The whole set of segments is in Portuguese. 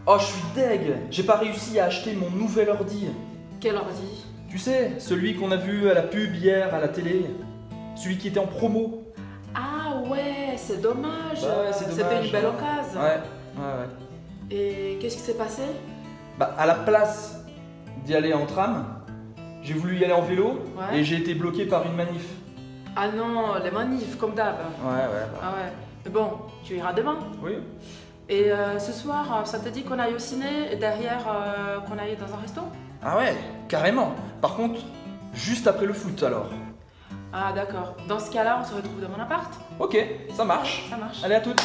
Oh, je suis deg. J'ai pas réussi à acheter mon nouvel ordi. Quel ordi? Tu sais, celui qu'on a vu à la pub hier à la télé. Celui qui était en promo. Ah ouais, c'est dommage. Ouais, c'est dommage. C'était une belle occasion. Ouais. Et qu'est-ce qui s'est passé? Bah, à la place d'y aller en tram, j'ai voulu y aller en vélo Ouais. et j'ai été bloqué par une manif. Ah non, les manifs, comme d'hab. Ouais. Ah ouais. Mais bon, tu iras demain. Oui. Et ce soir, ça te dit qu'on aille au ciné et derrière qu'on aille dans un resto? Ah ouais, carrément. Par contre, juste après le foot alors. Ah d'accord. Dans ce cas-là, on se retrouve dans mon appart. Ok, ça marche. Ça marche. Allez, à toutes.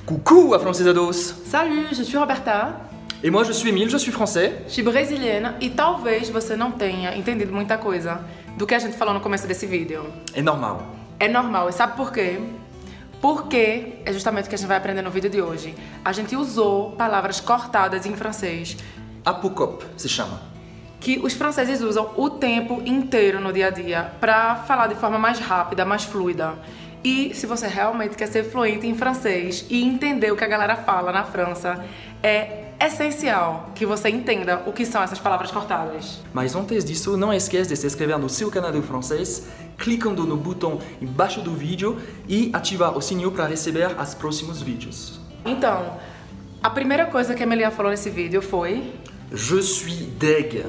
Coucou à Francesados. Salut, je suis Roberta. Et moi je suis Emile, je suis français. Je suis brasiliana e talvez você não tenha entendido muita coisa do que a gente falou no começo desse vídeo. É normal. É normal, e sabe por quê? Porque é justamente o que a gente vai aprender no vídeo de hoje. A gente usou palavras cortadas em francês Apocope se chama. que os franceses usam o tempo inteiro no dia a dia para falar de forma mais rápida, mais fluida. E se você realmente quer ser fluente em francês e entender o que a galera fala na França, é essencial que você entenda o que são essas palavras cortadas. Mas antes disso, não esquece de se inscrever no seu canal de francês, clicando no botão embaixo do vídeo e ativar o sininho para receber os próximos vídeos. Então, a primeira coisa que a Emelinha falou nesse vídeo foi Je suis deg.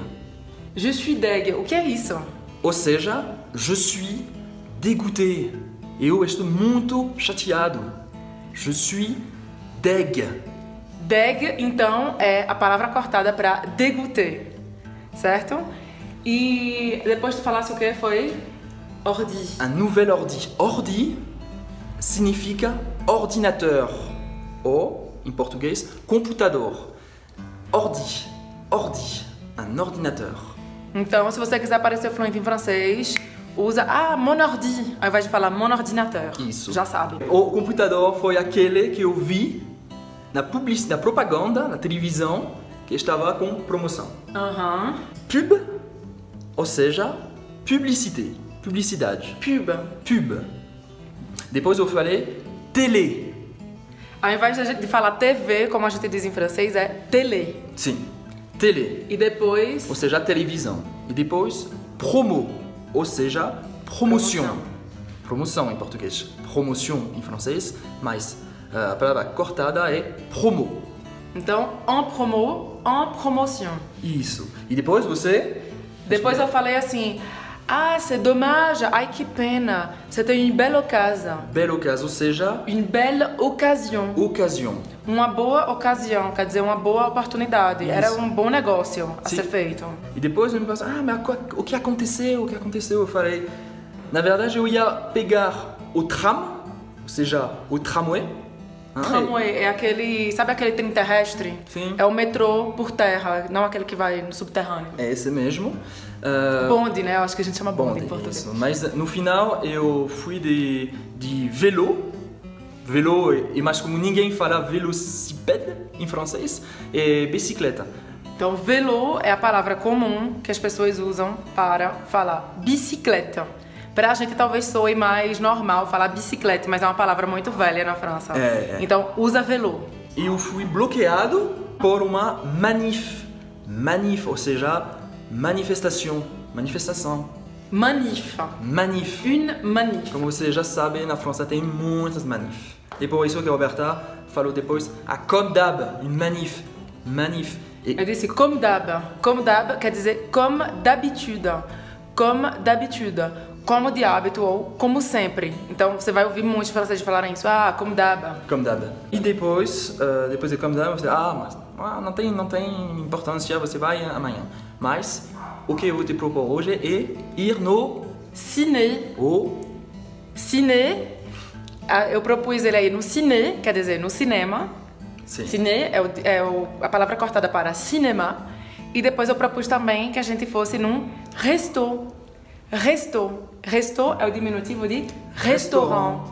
Je suis deg. O que é isso? Ou seja, je suis dégoûté. Eu estou muito chateado. Je suis deg. Deg, então, é a palavra cortada para dégoûter, certo? E depois tu falasse o que foi? Ordi. Un nouvel ordi. Ordi significa ordinateur. Ou, em português, computador. Ordi. Ordi. Un ordinateur. Então, se você quiser parecer fluente em francês, usa mon ordi, ao invés de falar mon ordinateur. Isso. Já sabe. O computador foi aquele que eu vi na propaganda, na televisão, que estava com promoção. Aham. Pub, ou seja, publicité, publicidade. Pub. Pub. Depois eu falei télé. Ao invés de falar TV, como a gente diz em francês, é télé. Sim, télé, E depois... ou seja, televisão. E depois promo, ou seja, promoção. Promoção em português, promoção em francês, mas a palavra cortada é promo. Então, en promo, en promotion. Isso. E depois você... Depois eu falei assim, c'est dommage, ai que pena, c'était une belle occasion. Belle occasion, ou seja, Une belle occasion. occasion. Uma boa ocasião, quer dizer, uma boa oportunidade. Isso. Era um bom negócio a Sim. ser feito. E depois eu me penso, mas o que aconteceu? O que aconteceu? Eu falei, na verdade eu ia pegar o tram, ou seja, o tramway. Tramway é aquele, sabe aquele trem terrestre? Sim. É o metrô por terra, não aquele que vai no subterrâneo. É esse mesmo. Bonde, né? Eu acho que a gente chama bonde em Bom, português. isso. Mas no final eu fui de vélo. Vélo é mais como ninguém fala velocipede em francês, é bicicleta. Então, vélo é a palavra comum que as pessoas usam para falar bicicleta. Pra gente talvez soe mais normal falar bicicleta, mas é uma palavra muito velha na França. Então, usa vélo. E eu fui bloqueado por uma manif. Manif, ou seja, manifestação. Manifestação. Manif. Manif. Une manif. Como você já sabe, na França tem muitas manif. E por isso que a Roberta falou depois, comme d'hab, une manif. Manif. Eu disse comme d'hab. Comme d'hab quer dizer comme d'habitude. Comme d'habitude. Como de hábito ou como sempre. Então você vai ouvir muitos franceses falarem isso. Comme d'hab. Comme d'hab. E depois, depois de comme d'hab, você mas não tem importância, você vai amanhã. Mas o que eu vou te propor hoje é ir no Ciné. Ciné. Eu propus ele aí no ciné, quer dizer, no cinema. Sim. Ciné a palavra cortada para cinema. E depois eu propus também que a gente fosse num resto. Resto. Resto é o diminutivo de restaurant.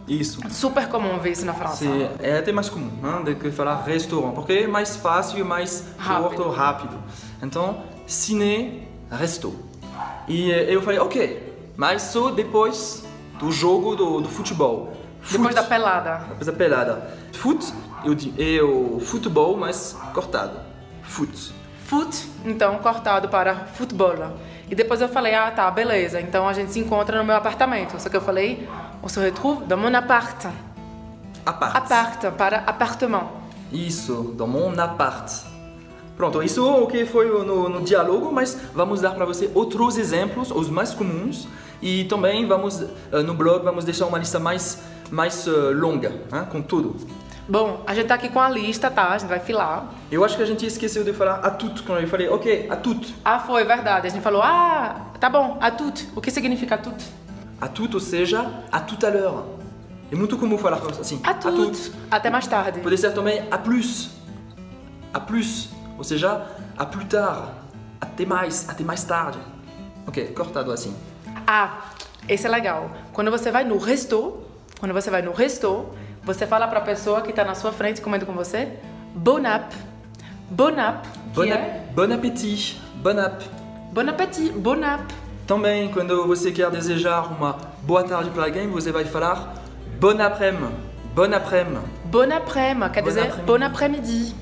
Isso. Super comum ver isso na França. Sim, é até mais comum do que falar restaurant, porque é mais fácil, mais curto, rápido. Então, ciné, resto. E eu falei, ok, mas só depois do jogo do futebol. Depois da pelada. Depois da pelada. Foot e o futebol, mas cortado. Foot. Foot, então, cortado para futebol. E depois eu falei, ah, tá, beleza. Então a gente se encontra no meu apartamento. Só que eu falei, on se retrouve dans mon appart. Appart, para apartement. Isso, dans mon appart. Pronto, isso é o que foi no diálogo, mas vamos dar para você outros exemplos, os mais comuns. E também vamos, no blog, vamos deixar uma lista mais longa, né, com tudo. Bom, a gente tá aqui com a lista, tá? A gente vai filar. Eu acho que a gente esqueceu de falar a tout, quando eu falei, ok, a tout. Ah, foi, verdade. A gente falou, ah, tá bom, a tout. O que significa a tout? A tout, ou seja, a tout à l'heure. É muito comum falar assim. A tout. Até mais tarde. Pode ser também a plus. A plus, ou seja, a plus tard. Até mais tarde. Ok, cortado assim. Ah, esse é legal. Quando você vai no resto, você fala pra pessoa que tá na sua frente comendo com você, bon app. Bon app. Bon appétit. Bon app. Bon appétit. Bon app. Também, quando você quer desejar uma boa tarde para alguém, você vai falar bon après-midi. Bon après-midi. Bon après-midi, quer dizer bon après-midi.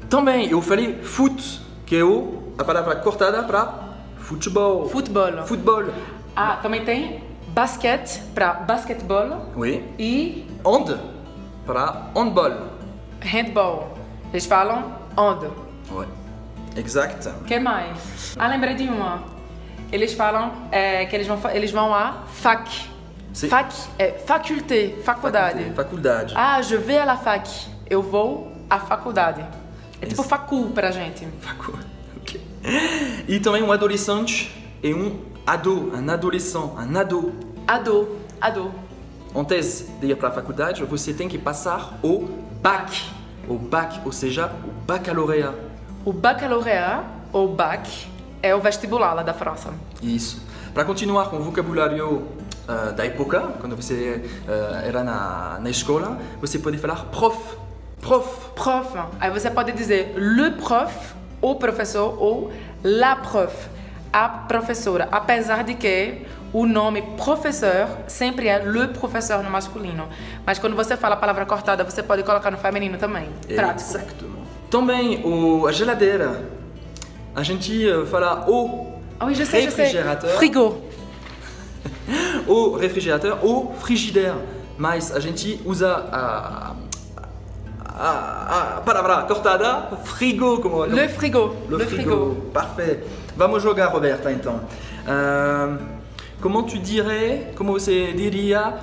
Também, eu falei foot, que é a palavra cortada para futebol. Futebol. Ah, também tem basquete para basquetebol. Oui. E hand para handball. Handball. Eles falam hand. Ouais. Exact. O que mais? Ah, lembrei de uma. Eles falam que eles vão à fac. Sim. Fac é faculdade. Faculdade. Ah, je vais à la fac. Eu vou à faculdade. É tipo facul pra gente. Facul. Ok. E também um adolescente e um ado, um ado. Ado. Antes de ir para a faculdade, você tem que passar o bac. O bac, ou seja, o baccalauréat. O baccalauréat, ou bac, é o vestibular lá da França. Isso. Para continuar com o vocabulário da época, quando você era na escola, você pode falar prof. Aí você pode dizer le prof, o professor, ou la prof, a professora. Apesar de que o nome professeur sempre é le professeur no masculino. Mas quando você fala a palavra cortada, você pode colocar no feminino também. Prático. Exatamente. Também a geladeira. A gente fala o refrigerateur. Frigo. O refrigerateur ou frigidaire. Mas a gente usa a palavra cortada, frigo. Como Le frigo. Le frigo. Parfait. Vamos jogar, Roberta, então. Comment você diria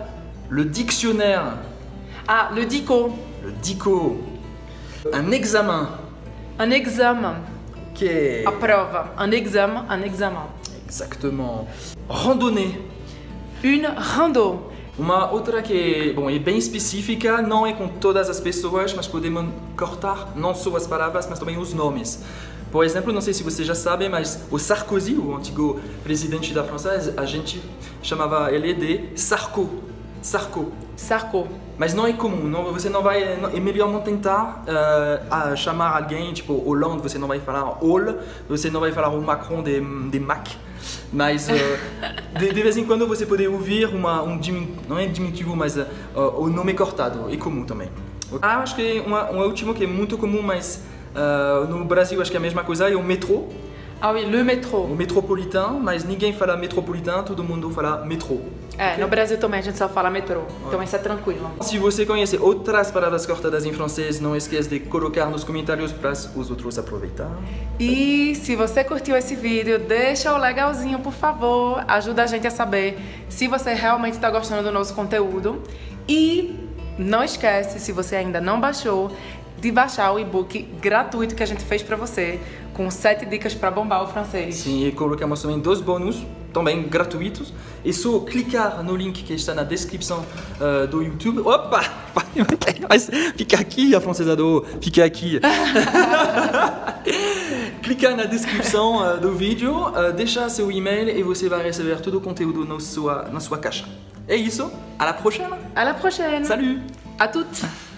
le dictionnaire? Ah, le dico. Le dico. Un examen. Un examen. Ok. A prova. Un examen. Exactement. Randonnée. Une rando. Uma outra que, bom, é bem específica, não é com todas as pessoas, mas podemos cortar não só as palavras, mas também os nomes. Por exemplo, não sei se você já sabe, mas o Sarkozy, o antigo presidente da França, a gente chamava ele de Sarko. Mas não é comum, você não vai, é melhor não tentar chamar alguém, tipo Hollande, você não vai falar Hol, você não vai falar o Macron de Mac, mas de vez em quando você pode ouvir não é diminutivo, mas o nome cortado, é comum também. Acho que um último que é muito comum, mas no Brasil acho que é a mesma coisa, é o metrô. Ah oui, le métro. O metropolitan, mas ninguém fala metropolitan, todo mundo fala metrô. Okay? No Brasil também a gente só fala metrô, então isso é tranquilo. Se você conhece outras palavras cortadas em francês, não esqueça de colocar nos comentários para os outros aproveitar. E se você curtiu esse vídeo, deixa o legalzinho, por favor. Ajuda a gente a saber se você realmente está gostando do nosso conteúdo. E não esquece, se você ainda não baixou, de baixar o e-book gratuito que a gente fez para você, com 7 dicas para bombar o francês. Sim, e colocamos também 2 bônus, também gratuitos. É só clicar no link que está na descrição do YouTube. Opa! Mas fica aqui, a francesa fica aqui. Clicar na descrição do vídeo, deixar seu e-mail e você vai receber todo o conteúdo na sua caixa. É isso, à la prochaine! À la prochaine! Salut! À toutes!